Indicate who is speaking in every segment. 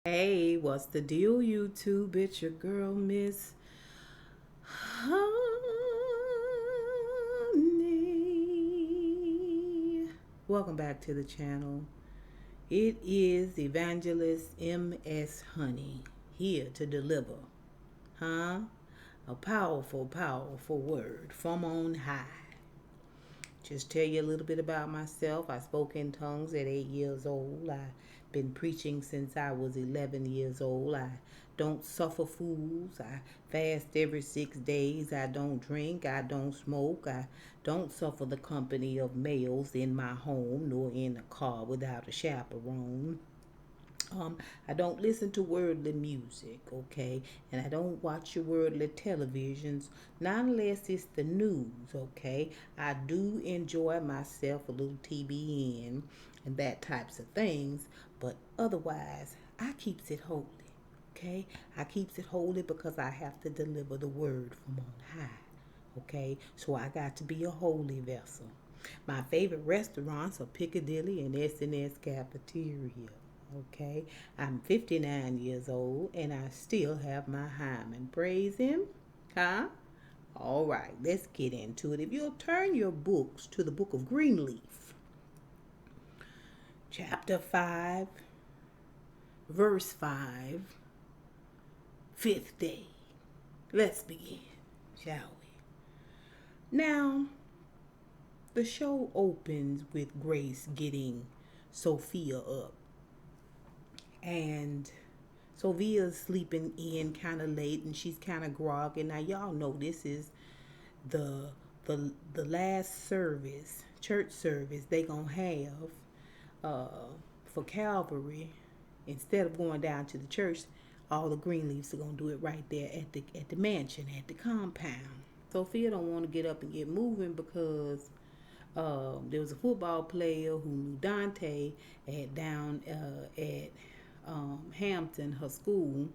Speaker 1: Hey, what's the deal, YouTube? It's your girl, Miss Honey. Welcome back to the channel. It is Evangelist M.S. Honey here to deliver, huh? A powerful, powerful word from on high. Just tell you a little bit about myself. I spoke in tongues at 8 years old. I've been preaching since I was 11 years old. I don't suffer fools. I fast every 6 days. I don't drink. I don't smoke. I don't suffer the company of males in my home nor in a car without a chaperone. I don't listen to worldly music, okay? And I don't watch your worldly televisions, not unless it's the news, okay? I do enjoy myself a little TBN and that types of things, but otherwise, I keeps it holy, okay? I keeps it holy because I have to deliver the word from on high, okay? So I got to be a holy vessel. My favorite restaurants are Piccadilly and S&S Cafeteria. Okay, I'm 59 years old and I still have my hymen. Praise Him, huh? All right, let's get into it. If you'll turn your books to the book of Greenleaf, chapter 5, verse 5, fifth day. Let's begin, shall we? Now, the show opens with Grace getting Sophia up. And Sophia's sleeping in kind of late and she's kind of groggy. Now y'all know this is the the last service, church service they gonna have for Calvary. Instead of going down to the church, all the Greenleafs are gonna do it right there at the mansion, at the compound. Sophia don't want to get up and get moving because there was a football player who knew Dante at down at Hampton, her school,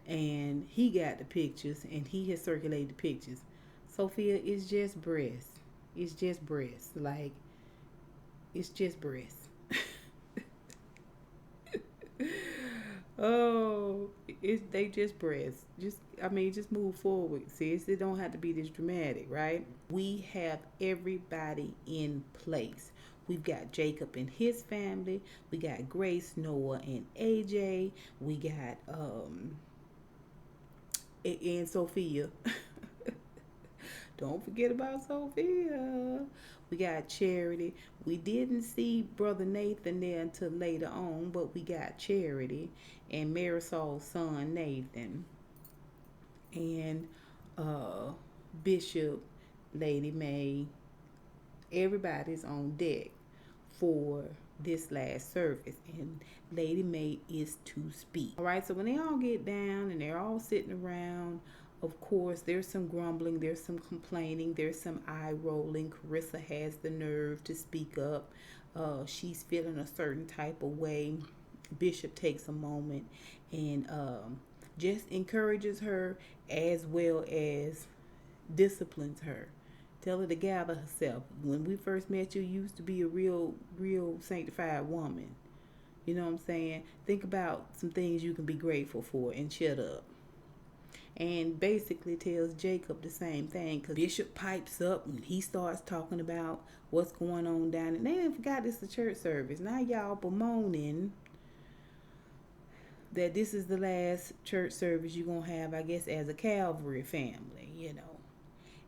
Speaker 1: and he got the pictures and he has circulated the pictures. Sophia, it's just breasts. It's just breasts. Like, it's just breasts. Oh, they just breasts. Just move forward, sis. It don't have to be this dramatic, right? We have everybody in place. We've got Jacob and his family. We got Grace, Noah, and AJ. We got and Sophia. Don't forget about Sophia. We got Charity. We didn't see Brother Nathan there until later on, but we got Charity and Marisol's son Nathan and Bishop, Lady May. Everybody's on deck for this last service, and Lady May is to speak. All right, so when they all get down and they're all sitting around, of course, there's some grumbling, there's some complaining, there's some eye rolling. Karissa has the nerve to speak up. She's feeling a certain type of way. Bishop takes a moment and just encourages her as well as disciplines her. Tell her to gather herself. When we first met you, you used to be a real sanctified woman. You know what I'm saying? Think about some things you can be grateful for and shut up. And basically tells Jacob the same thing, because Bishop pipes up and he starts talking about what's going on down. And they didn't forgot it's a church service. Now y'all bemoaning that this is the last church service you're going to have, I guess, as a Calvary family, you know.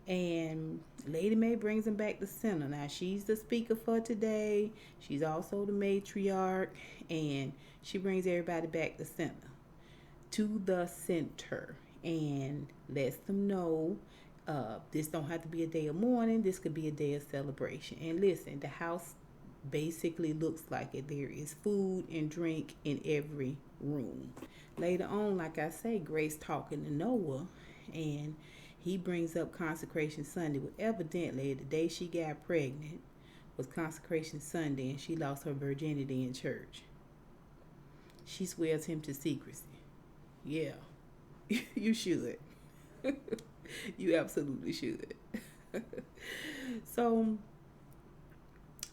Speaker 1: And Lady May brings them back to center. Now, she's the speaker for today. She's also the matriarch. And she brings everybody back to center. To the center. And lets them know this don't have to be a day of mourning. This could be a day of celebration. And listen, the house basically looks like it. There is food and drink in every room. Later on, like I say, Grace talking to Noah, and he brings up Consecration Sunday. Well, evidently, the day she got pregnant was Consecration Sunday, and she lost her virginity in church. She swears him to secrecy. Yeah, you should. You absolutely should. So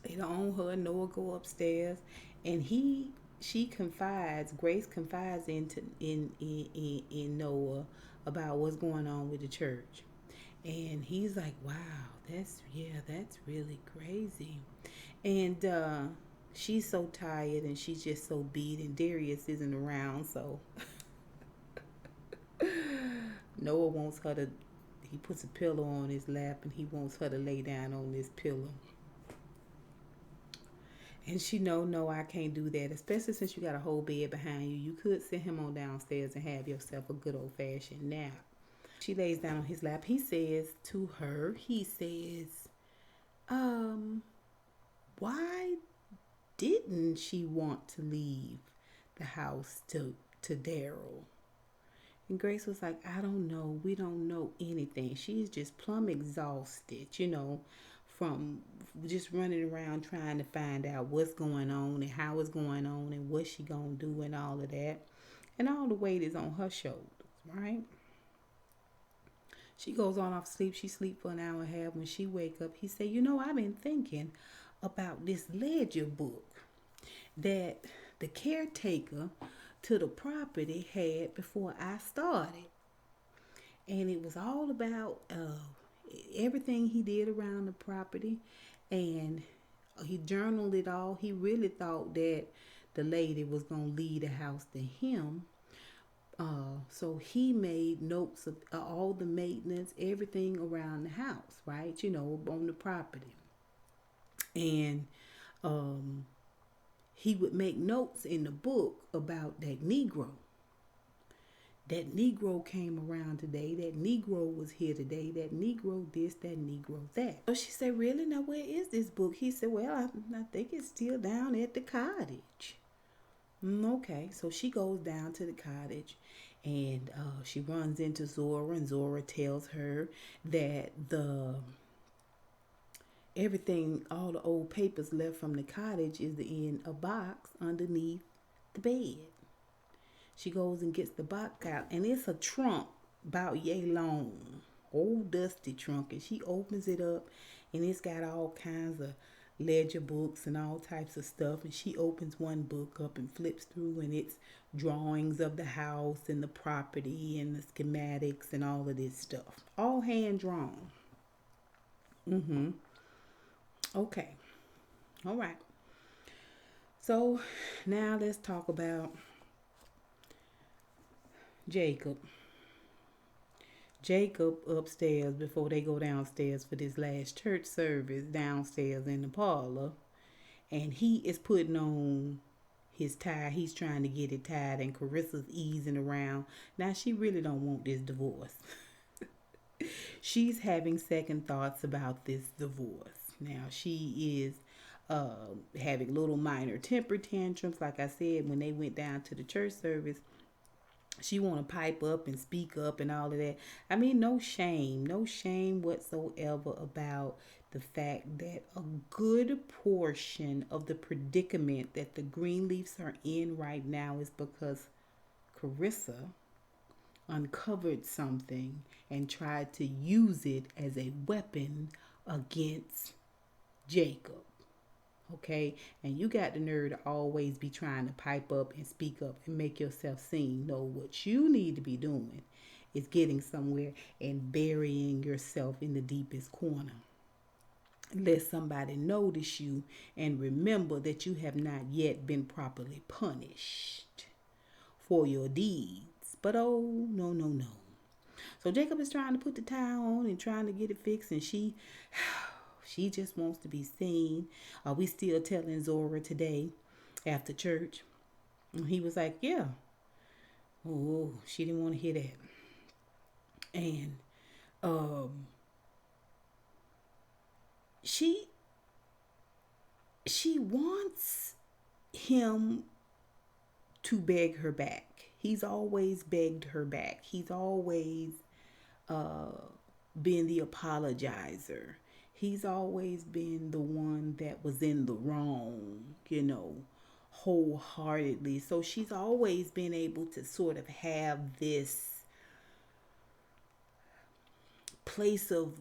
Speaker 1: later on, her and Noah go upstairs, and Grace confides in Noah about what's going on with the church. And he's like, wow, that's really crazy. And she's so tired and she's just so beat, and Darius isn't around, so Noah wants her to, he puts a pillow on his lap and he wants her to lay down on this pillow. And she no, I can't do that, especially since you got a whole bed behind you. You could send him on downstairs and have yourself a good old fashioned nap. She lays down on his lap. He says to her, um, why didn't she want to leave the house to Daryl? And Grace was like, I don't know. We don't know anything. She's just plumb exhausted, from just running around trying to find out what's going on and how it's going on and what she gonna do and all of that. And all the weight is on her shoulders, right? She goes on off sleep. She sleep for an hour and a half. When she wake up, he say, I've been thinking about this ledger book that the caretaker to the property had before I started. And it was all about everything he did around the property. And he journaled it all. He really thought that the lady was going to leave the house to him. So he made notes of all the maintenance, everything around the house, right? On the property. And he would make notes in the book about that Negro. That Negro came around today. That Negro was here today. That Negro this, that Negro that. So she said, really? Now, where is this book? He said, well, I think it's still down at the cottage. Okay, so she goes down to the cottage and she runs into Zora, and Zora tells her that everything, all the old papers left from the cottage is in a box underneath the bed. She goes and gets the box out, and it's a trunk about yay long, old dusty trunk, and she opens it up, and it's got all kinds of ledger books and all types of stuff. And she opens one book up and flips through, and it's drawings of the house and the property and the schematics and all of this stuff, all hand drawn. Okay, all right. So now let's talk about Jacob upstairs before they go downstairs for this last church service downstairs in the parlor. And he is putting on his tie. He's trying to get it tied, and Karissa's easing around. Now, she really don't want this divorce. She's having second thoughts about this divorce. Now, she is having little minor temper tantrums. Like I said, when they went down to the church service, she want to pipe up and speak up and all of that. I mean, no shame whatsoever about the fact that a good portion of the predicament that the Greenleafs are in right now is because Karissa uncovered something and tried to use it as a weapon against Jacob. Okay, and you got the nerve to always be trying to pipe up and speak up and make yourself seen. No, what you need to be doing is getting somewhere and burying yourself in the deepest corner. Let somebody notice you, and remember that you have not yet been properly punished for your deeds. But oh, no. So Jacob is trying to put the tie on and trying to get it fixed, and she just wants to be seen. Are we still telling Zora today after church? And he was like, yeah. Oh, she didn't want to hear that. And she wants him to beg her back. He's always begged her back. He's always been the apologizer. He's always been the one that was in the wrong, wholeheartedly. So she's always been able to sort of have this place of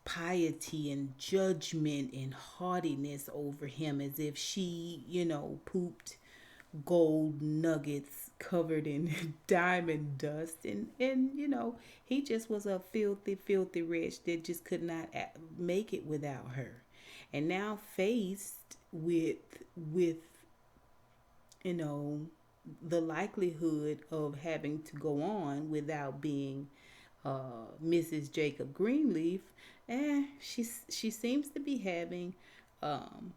Speaker 1: piety and judgment and haughtiness over him, as if she, pooped gold nuggets covered in diamond dust, and he just was a filthy rich that just could not make it without her. And now faced with you know the likelihood of having to go on without being Mrs. Jacob Greenleaf, she seems to be having um,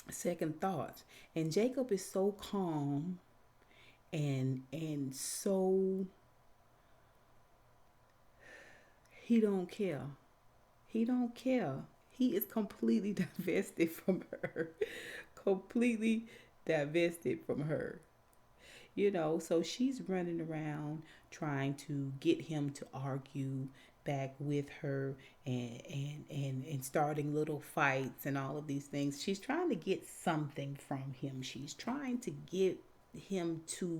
Speaker 1: second thoughts. And Jacob is so calm and so he don't care. He don't care. He is completely divested from her. Completely divested from her. So she's running around trying to get him to argue back with her, and starting little fights and all of these things. She's trying to get something from him. She's trying to get him to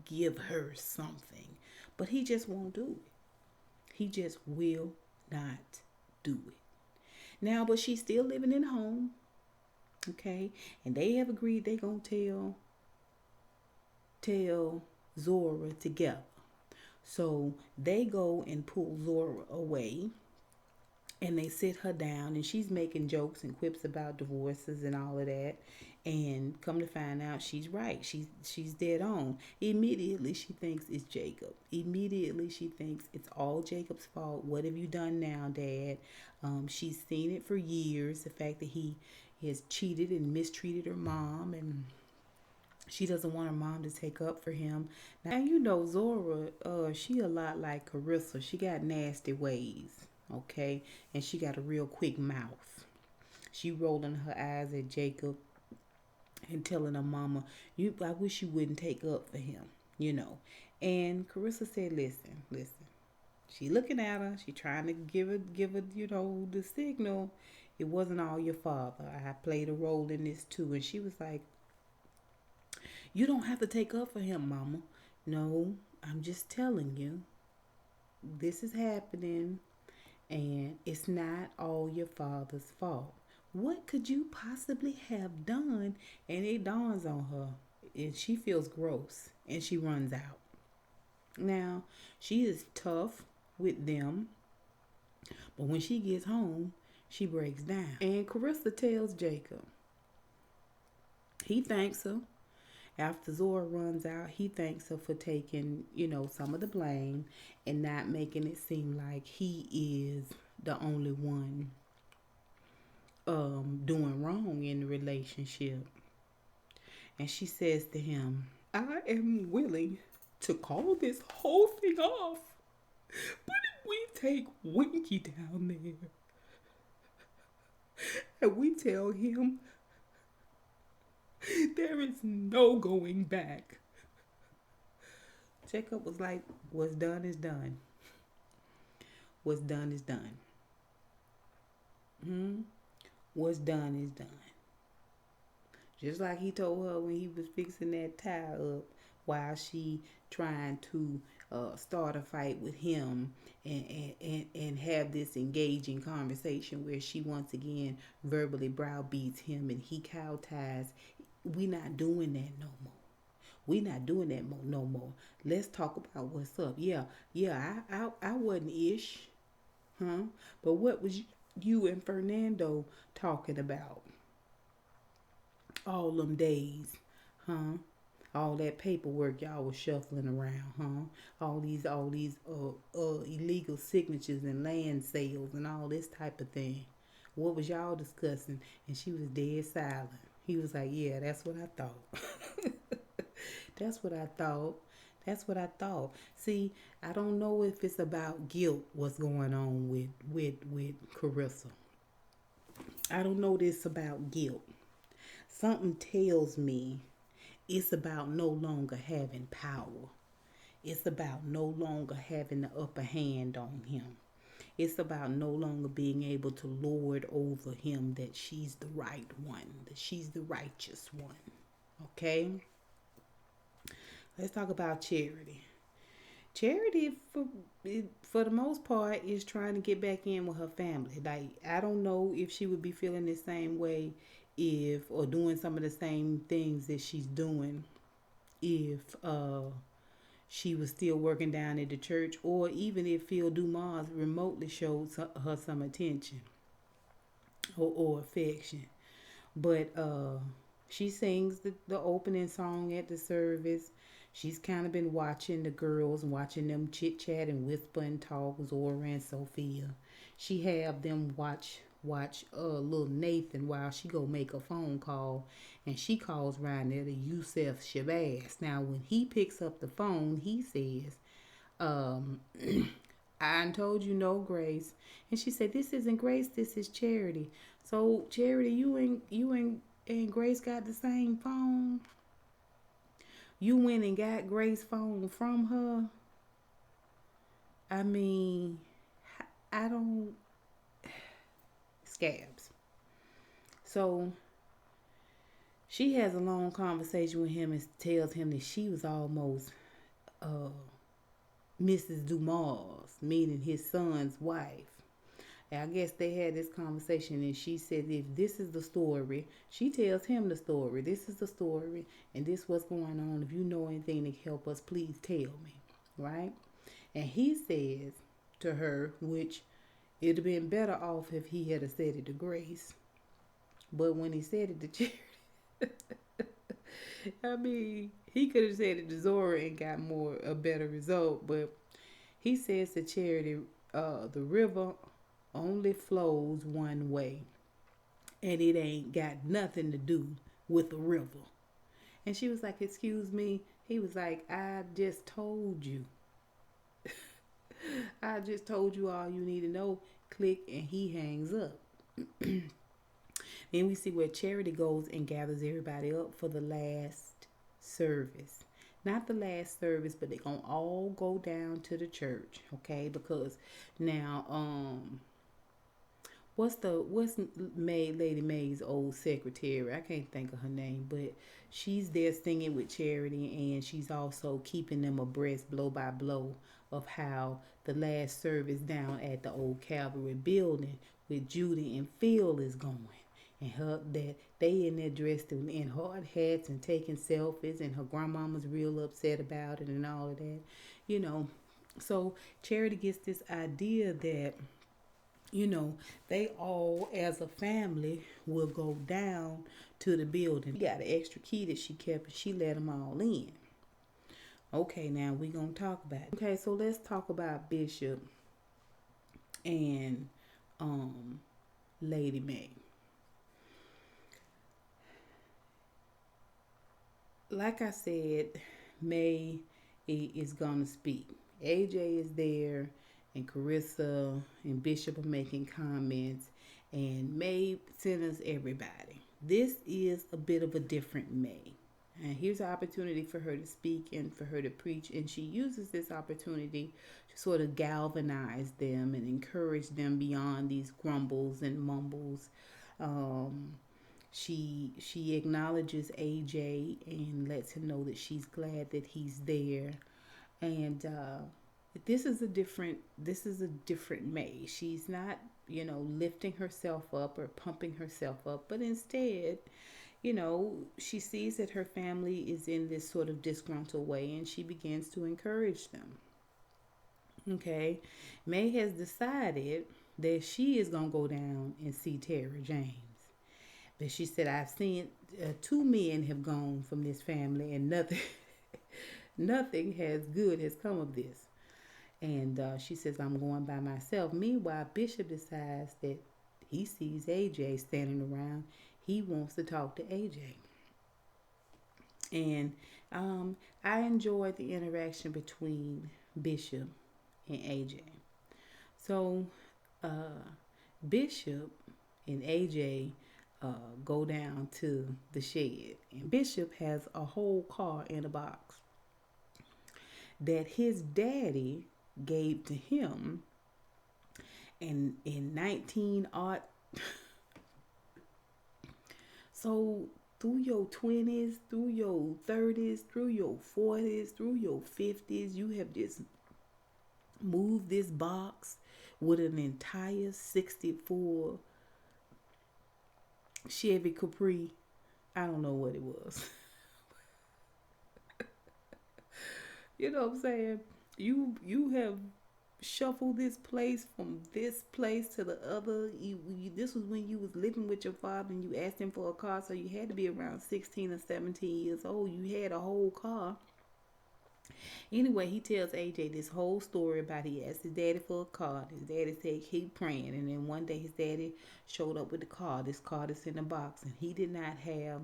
Speaker 1: give her something, but he just won't do it. He just will not do it. Now, but she's still living in home, okay? And they have agreed they gonna tell Zora together. So they go and pull Zora away, and they sit her down, and she's making jokes and quips about divorces and all of that. And come to find out, she's right. She's dead on. Immediately she thinks it's Jacob. Immediately she thinks it's all Jacob's fault. What have you done now, Dad? She's seen it for years. The fact that he has cheated and mistreated her mom, and she doesn't want her mom to take up for him. Now, Zora, she a lot like Karissa. She got nasty ways, okay? And she got a real quick mouth. She rolling her eyes at Jacob and telling her mama, I wish you wouldn't take up for him. And Karissa said, listen. She looking at her. She trying to give her, the signal. It wasn't all your father. I played a role in this too. And she was like, you don't have to take up for him, Mama. No, I'm just telling you. This is happening, and it's not all your father's fault. What could you possibly have done? And it dawns on her, and she feels gross, and she runs out. Now, she is tough with them, but when she gets home, she breaks down. And Karissa tells Jacob. He thanks her. After Zora runs out, he thanks her for taking, some of the blame and not making it seem like he is the only one doing wrong in the relationship. And she says to him, I am willing to call this whole thing off, but if we take Winky down there and we tell him there is no going back. Jacob was like, what's done is done. What's done is done. What's done is done. Just like he told her when he was fixing that tie up while she trying to start a fight with him and have this engaging conversation where she once again verbally browbeats him and he cowties. We not doing that no more. We not doing that no more. Let's talk about what's up. Yeah, I wasn't ish, huh? But what was you and Fernando talking about all them days, huh? All that paperwork y'all was shuffling around, huh? All these illegal signatures and land sales and all this type of thing. What was y'all discussing? And she was dead silent. He was like, yeah, that's what I thought. That's what I thought. See, I don't know if it's about guilt, what's going on with Karissa. I don't know this about guilt. Something tells me it's about no longer having power. It's about no longer having the upper hand on him. It's about no longer being able to lord over him that she's the right one, that she's the righteous one. Okay? Let's talk about Charity. Charity, for the most part, is trying to get back in with her family. Like, I don't know if she would be feeling the same way if, or doing some of the same things that she's doing, if she was still working down at the church, or even if Phil Dumas remotely showed her some attention or affection. But she sings the opening song at the service. She's kind of been watching the girls, watching them chit chat and whisper and talk, Zora and Sophia. She have them watch little Nathan while she go make a phone call, and she calls around there to Yusef Shabazz. Now when he picks up the phone, he says, um, I told you no, Grace. And she said, this isn't Grace, this is Charity. So Charity, you and Grace got the same phone. You went and got Grace's phone from her. I mean, I don't scabs. So she has a long conversation with him and tells him that she was almost uh, Mrs. Dumas, meaning his son's wife. I guess they had this conversation, and she said, if this is the story, she tells him the story. This is the story, and this what's going on. If you know anything to help us, please tell me, right? And he says to her, which it'd have been better off if he had said it to Grace. But when he said it to Charity, I mean, he could have said it to Zora and got a better result. But he says to Charity, the river only flows one way, and it ain't got nothing to do with the river. And she was like, excuse me. He was like, I just told you. I just told you all you need to know. Click, and he hangs up. Then we see where Charity goes and gathers everybody up for the last service. Not the last service, but they're going to all go down to the church, okay? Because now, what's Lady May's old secretary? I can't think of her name, but she's there singing with Charity, and she's also keeping them abreast blow by blow of how the last service down at the old Calvary building with Judy and Phil is going. And her that they in there dressed in hard hats and taking selfies, and her grandmama's real upset about it and all of that, you know. So Charity gets this idea that, you know, they all as a family will go down to the building. She got an extra key that she kept, and she let them all in. Okay, now we gonna talk about it. Okay, so let's talk about Bishop and Lady May. Like I said, May is gonna speak. AJ is there, and Karissa and Bishop are making comments, and May centers everybody. This is a bit of a different May. And here's an opportunity for her to speak and for her to preach, and she uses this opportunity to sort of galvanize them and encourage them beyond these grumbles and mumbles. She acknowledges AJ and lets him know that she's glad that he's there. And this is a different May. She's not, lifting herself up or pumping herself up, but instead, she sees that her family is in this sort of disgruntled way, and she begins to encourage them. Okay, May has decided that she is going to go down and see Tara James. But she said, I've seen 2 men have gone from this family, and nothing good has come of this. And she says, I'm going by myself. Meanwhile, Bishop decides that he sees AJ standing around. He wants to talk to AJ. And I enjoyed the interaction between Bishop and AJ. So Bishop and AJ go down to the shed. And Bishop has a whole car in a box that his daddy gave to him in 19 art. So through your 20s, through your 30s, through your 40s, through your 50s, you have just moved this box with an entire 64 Chevy Capri. I don't know what it was. You know what I'm saying? You have shuffled this place from this place to the other. This was when you was living with your father and you asked him for a car, so you had to be around 16 or 17 years old. You had a whole car. Anyway, he tells AJ this whole story about he asked his daddy for a car. His daddy said keep praying, and then one day his daddy showed up with the car. This car that's in the box, and he did not have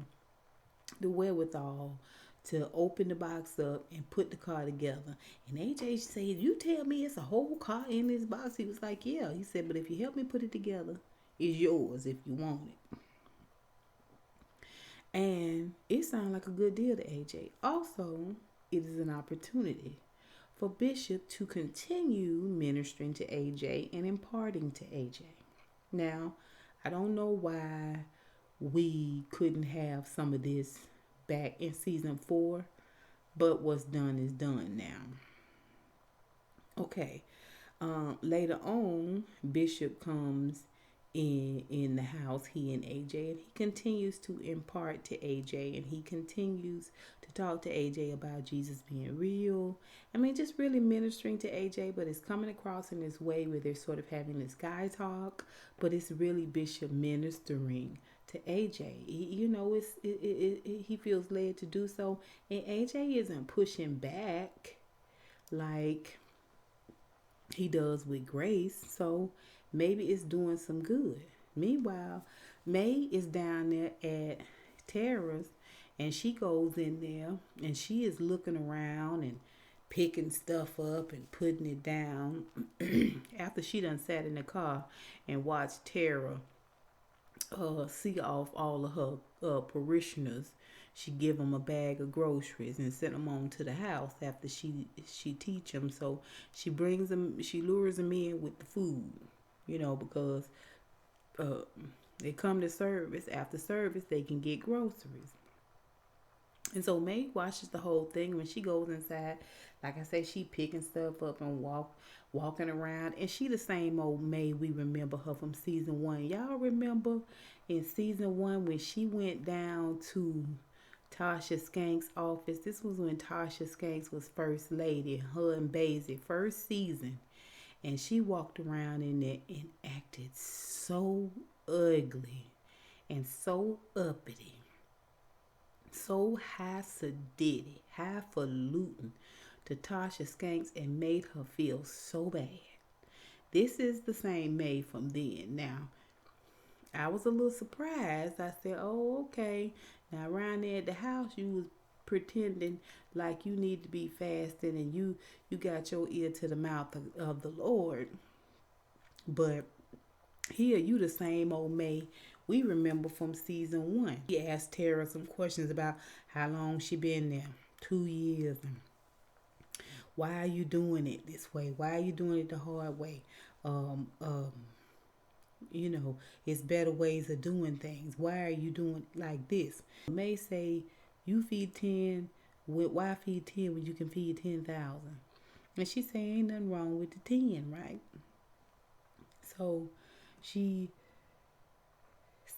Speaker 1: the wherewithal to open the box up and put the car together. And AJ said, "You tell me it's a whole car in this box?" He was like, "Yeah." He said, "But if you help me put it together, it's yours if you want it." And it sounded like a good deal to AJ. Also, it is an opportunity for Bishop to continue ministering to AJ and imparting to AJ. Now, I don't know why we couldn't have some of this back in season 4, but what's done is done now. Okay. Later on, Bishop comes in the house, he and AJ, and he continues to impart to AJ, and he continues to talk to AJ about Jesus being real. I mean, just really ministering to AJ, but it's coming across in this way where they're sort of having this guy talk, but it's really Bishop ministering to AJ. He feels led to do so, and AJ isn't pushing back like he does with Grace, so maybe it's doing some good. Meanwhile, May is down there at Tara's, and she goes in there and she is looking around and picking stuff up and putting it down after she done sat in the car and watched Tara see off all of her parishioners. She give them a bag of groceries and send them on to the house after she teach them. So she brings them, she lures them in with the food, because they come to service. After service, they can get groceries. And so May watches the whole thing. When she goes inside, like I say, she picking stuff up and walking around. And she the same old May we remember her from season 1. Y'all remember in season 1 when she went down to Tasha Skanks' office? This was when Tasha Skanks was first lady, her and Basie, first season. And she walked around in there and acted so ugly and so uppity, so highfalutin to Tasha Skanks, and made her feel so bad. This is the same May from then. Now, I was a little surprised. I said, "Oh, okay." Now around there at the house, you was pretending like you need to be fasting and you got your ear to the mouth of the Lord. But here you the same old May we remember from season 1. He asked Tara some questions about how long she been there. 2 years. And why are you doing it this way? Why are you doing it the hard way? It's better ways of doing things. Why are you doing it like this? May say, you feed 10. Why feed 10 when you can feed 10,000? And she say, ain't nothing wrong with the 10, right? So she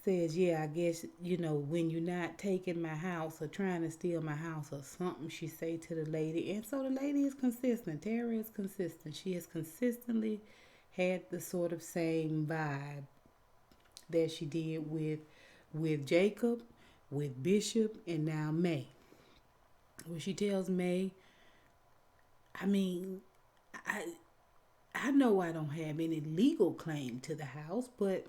Speaker 1: says, yeah, I guess, when you're not taking my house or trying to steal my house or something, she say to the lady. And so the lady is consistent. Tara is consistent. She has consistently had the sort of same vibe that she did with Jacob, with Bishop, and now May. When she tells May, I mean, I know I don't have any legal claim to the house, but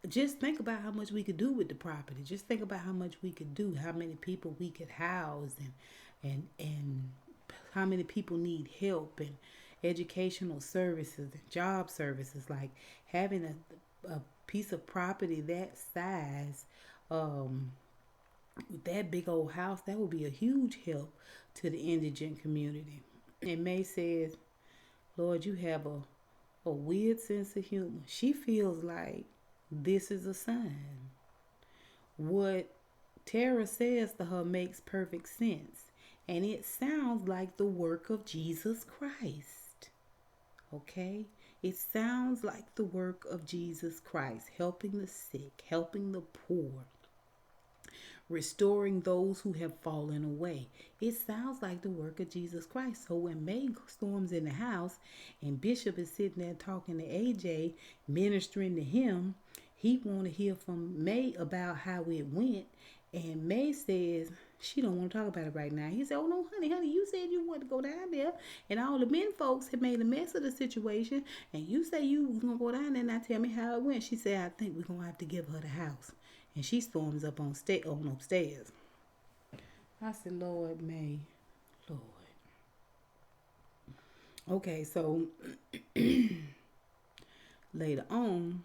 Speaker 1: just think about how much we could do with the property. Just think about how much we could do, how many people we could house, and how many people need help, and educational services and job services. Like having a piece of property that size, with that big old house, that would be a huge help to the indigent community. And May says, Lord, you have a weird sense of humor. She feels like this is a sign. What Tara says to her makes perfect sense. And it sounds like the work of Jesus Christ. Okay? It sounds like the work of Jesus Christ, helping the sick, helping the poor, restoring those who have fallen away. It sounds like the work of Jesus Christ. So when May storms in the house and Bishop is sitting there talking to AJ, ministering to him, he want to hear from May about how it went. And May says she don't want to talk about it right now. He said, oh no, honey, you said you wanted to go down there. And all the men folks had made a mess of the situation. And you say you was going to go down there and not tell me how it went. She said, I think we're going to have to give her the house. And she storms up on upstairs. I said, Lord, May, Lord. Okay, so later on,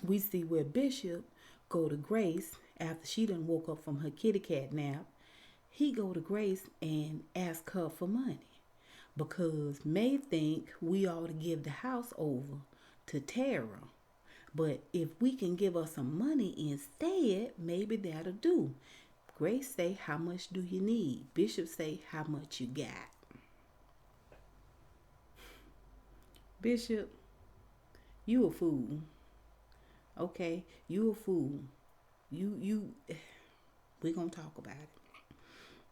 Speaker 1: we see where Bishop go to Grace after she done woke up from her kitty cat nap. He go to Grace and ask her for money because May think we ought to give the house over to Tara. But if we can give her some money instead, maybe that'll do. Grace say, how much do you need? Bishop say, how much you got? Bishop, you a fool. Okay, you a fool. We're going to talk about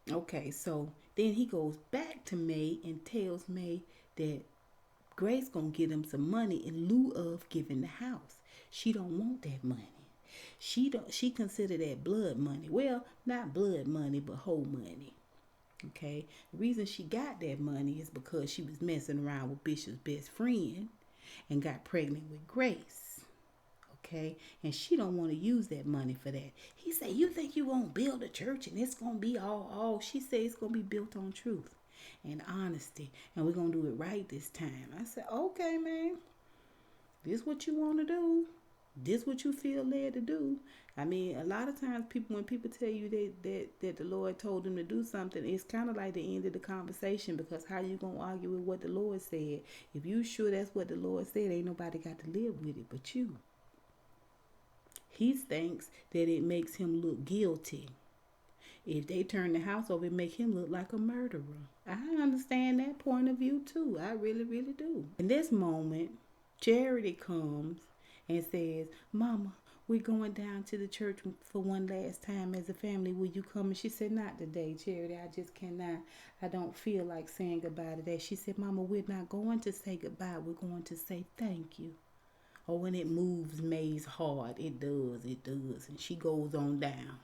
Speaker 1: it. Okay, so then he goes back to May and tells May that Grace going to give him some money in lieu of giving the house. She don't want that money. She consider that blood money. Well, not blood money, but whole money. Okay. The reason she got that money is because she was messing around with Bishop's best friend and got pregnant with Grace. Okay. And she don't want to use that money for that. He said, you think you won't build a church and it's gonna be all she said it's gonna be built on truth and honesty. And we're gonna do it right this time. I said, okay, man. This what you want to do. This what you feel led to do. I mean, a lot of times when people tell you that the Lord told them to do something, it's kind of like the end of the conversation, because how you going to argue with what the Lord said? If you sure that's what the Lord said, ain't nobody got to live with it but you. He thinks that it makes him look guilty. If they turn the house over, it make him look like a murderer. I understand that point of view too. I really, really do. In this moment, Charity comes and says, Mama, we're going down to the church for one last time as a family. Will you come? And she said, not today, Charity. I just cannot. I don't feel like saying goodbye today. She said, Mama, we're not going to say goodbye. We're going to say thank you. Oh, and it moves May's heart. It does. And she goes on down.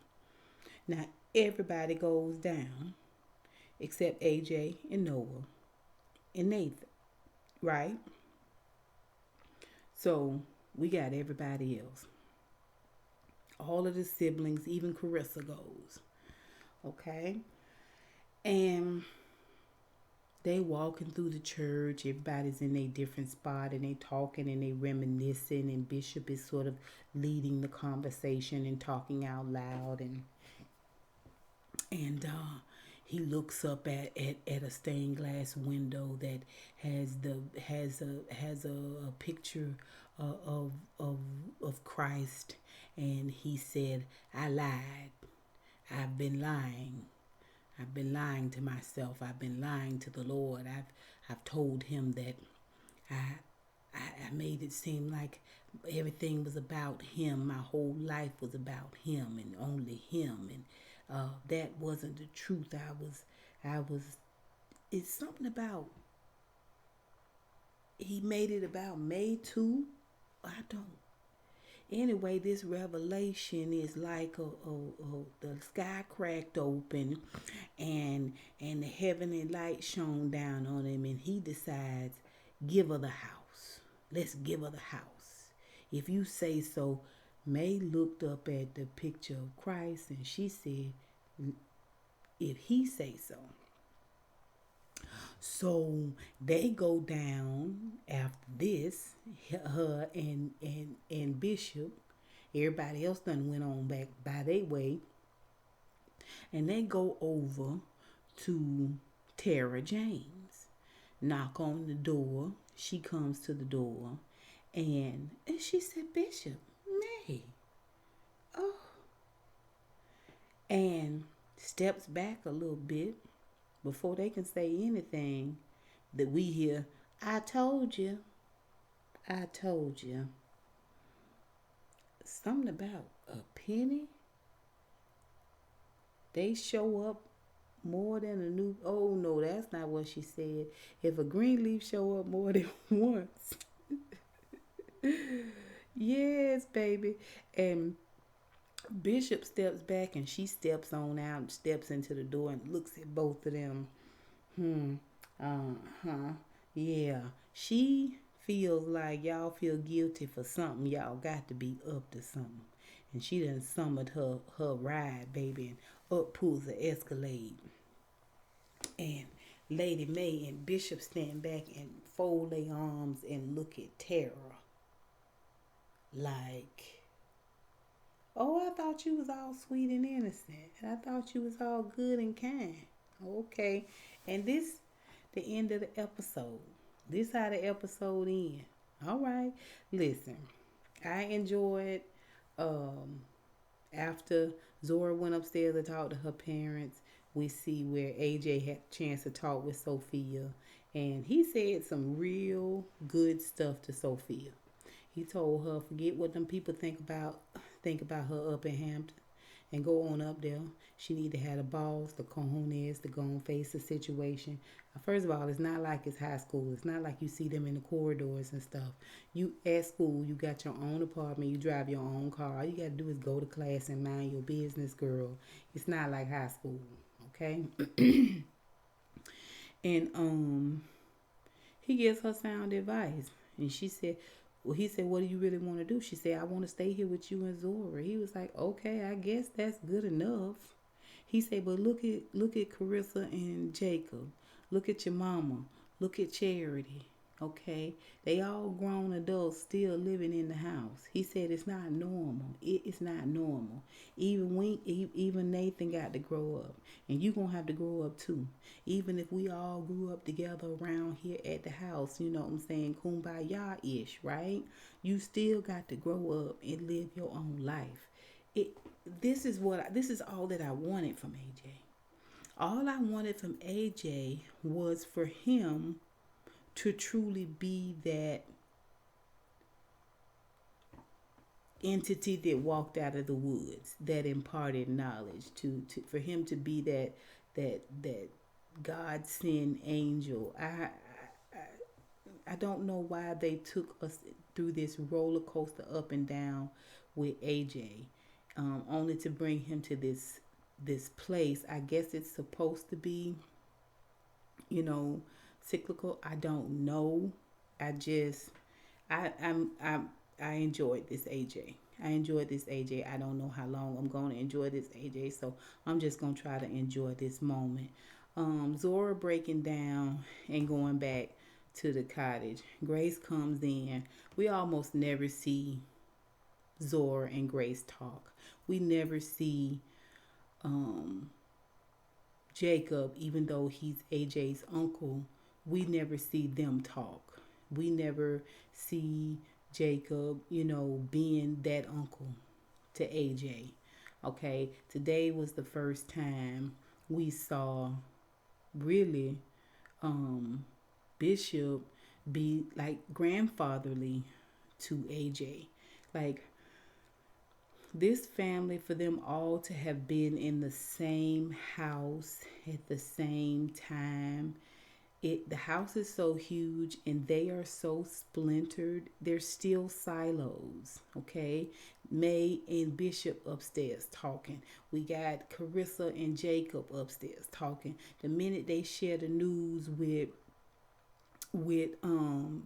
Speaker 1: Now, everybody goes down except AJ and Noah and Nathan, right? So we got everybody else. All of the siblings, even Karissa goes. Okay? And they walking through the church. Everybody's in a different spot and they talking and they reminiscing. And Bishop is sort of leading the conversation and talking out loud. And he looks up at a stained glass window that has a picture of Christ, and he said, I lied. I've been lying to myself. I've been lying to the Lord. I've told him that I made it seem like everything was about him. My whole life was about him and only him, and that wasn't the truth. It's something about, he made it about May too. I don't. Anyway, this revelation is like the sky cracked open and the heavenly light shone down on him, and he decides, give her the house. Let's give her the house. If you say so. May looked up at the picture of Christ and she said, if he say so. So they go down after this, her and Bishop. Everybody else done went on back by their way. And they go over to Tara James. Knock on the door. She comes to the door. And she said, Bishop, May. Oh. And steps back a little bit before they can say anything, that we hear, I told you. I told you something about a penny. They show up more than a new. Oh no, that's not what she said. If a greenleaf show up more than once, yes, baby. And Bishop steps back and she steps on out and steps into the door and looks at both of them. Hmm. Uh-huh. Yeah. She feels like y'all feel guilty for something. Y'all got to be up to something. And she done summoned her ride, baby, and up pulls the Escalade. And Lady May and Bishop stand back and fold their arms and look at Tara like, oh, I thought you was all sweet and innocent. I thought you was all good and kind. Okay. And this the end of the episode. This how the episode end. All right. Listen, I enjoyed after Zora went upstairs to talk to her parents. We see where AJ had a chance to talk with Sophia, and he said some real good stuff to Sophia. He told her, forget what them people think about her up in Hampton and go on up there. She need to have the balls, the cojones to go and face the situation. First of all, it's not like it's high school. It's not like you see them in the corridors and stuff. You at school, you got your own apartment, you drive your own car. All you gotta do is go to class and mind your business, girl. It's not like high school, okay? And he gives her sound advice. And she said, well, he said, what do you really want to do? She said, I want to stay here with you and Zora. He was like, okay, I guess that's good enough. He said, but look at Karissa and Jacob. Look at your mama. Look at Charity. Okay, they all grown adults still living in the house. He said it's not normal. It's not normal. Even Nathan got to grow up, and you gonna have to grow up too. Even if we all grew up together around here at the house, you know what I'm saying, kumbaya ish, right? You still got to grow up and live your own life. This is all that I wanted from AJ. All I wanted from AJ was for him to truly be that entity that walked out of the woods, that imparted knowledge, to for him to be that God sent angel. I don't know why they took us through this roller coaster up and down with AJ, only to bring him to this place. I guess it's supposed to be, cyclical. I don't know. I enjoyed this AJ. I enjoyed this AJ. I don't know how long I'm going to enjoy this AJ, so I'm just going to try to enjoy this moment. Zora breaking down and going back to the cottage. Grace comes in. We almost never see Zora and Grace talk. We never see Jacob, even though he's AJ's uncle. We never see them talk. We never see Jacob, being that uncle to AJ. Okay, today was the first time we saw really Bishop be like grandfatherly to AJ. Like this family, for them all to have been in the same house at the same time. The house is so huge and they are so splintered. They're still silos, okay? May and Bishop upstairs talking. We got Karissa and Jacob upstairs talking. The minute they share the news with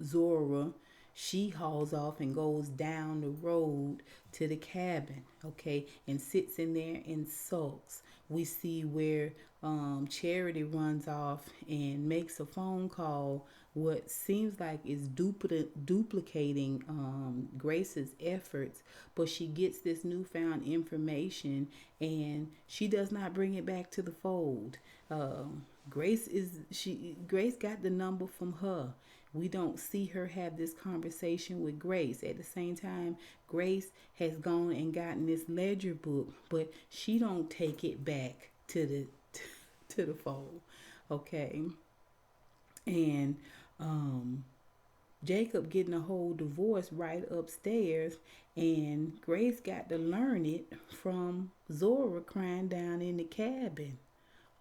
Speaker 1: Zora, she hauls off and goes down the road to the cabin, okay, and sits in there and sulks. We see where Charity runs off and makes a phone call, what seems like is duplicating Grace's efforts, but she gets this newfound information and she does not bring it back to the fold. Grace got the number from her. We don't see her have this conversation with Grace. At the same time, Grace has gone and gotten this ledger book, but she don't take it back to the fold. Okay. And Jacob getting a whole divorce right upstairs, and Grace got to learn it from Zora crying down in the cabin.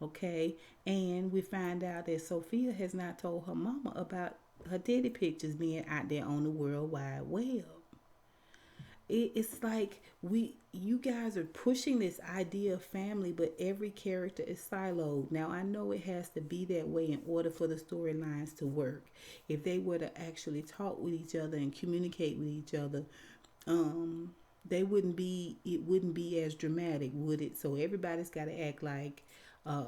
Speaker 1: Okay, and we find out that Sophia has not told her mama about her titty pictures being out there on the World Wide Web. It's like you guys are pushing this idea of family, but every character is siloed. Now I know it has to be that way in order for the storylines to work. If they were to actually talk with each other and communicate with each other, they wouldn't be it wouldn't be as dramatic, would it? So everybody's got to act like uh,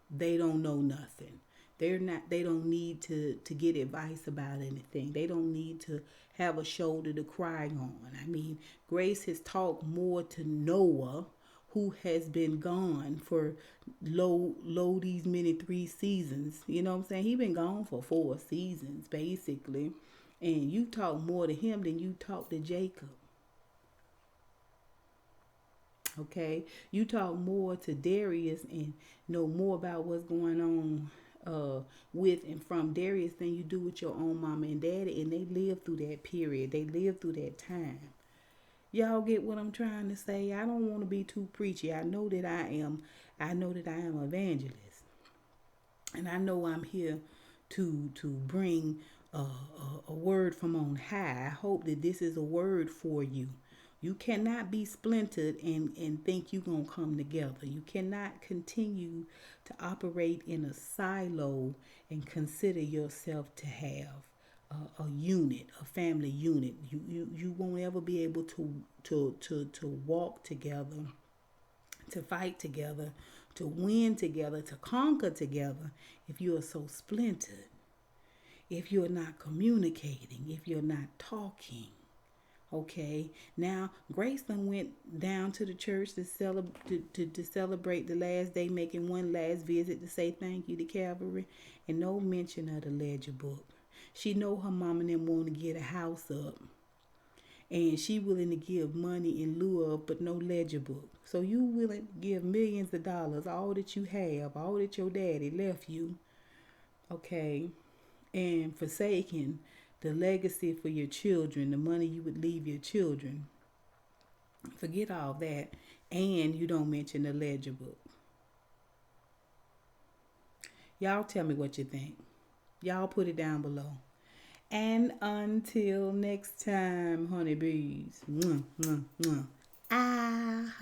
Speaker 1: they don't know nothing. They don't need to get advice about anything. They don't need to have a shoulder to cry on. I mean, Grace has talked more to Noah, who has been gone for low these many 3 seasons. You know what I'm saying? He been gone for 4 seasons basically. And you talk more to him than you talk to Jacob. Okay, you talk more to Darius and know more about what's going on with and from Darius than you do with your own mama and daddy, and they lived through that period. They lived through that time. Y'all get what I'm trying to say? I don't want to be too preachy. I know that I am. I know that I am an evangelist, and I know I'm here to bring a word from on high. I hope that this is a word for you. You cannot be splintered and think you're going to come together. You cannot continue to operate in a silo and consider yourself to have a unit, a family unit. You won't ever be able to walk together, to fight together, to win together, to conquer together if you are so splintered, if you're not communicating, if you're not talking. Okay, now Grace went down to the church to celebrate the last day, making one last visit to say thank you to Calvary, and no mention of the ledger book. She know her mom and them want to get a house up, and she willing to give money in lieu of, but no ledger book. So you willing to give millions of dollars, all that you have, all that your daddy left you, okay, and forsaking the legacy for your children, the money you would leave your children. Forget all that, and you don't mention the ledger book. Y'all tell me what you think. Y'all put it down below. And until next time, honeybees. Mwah, mwah, mwah. Ah,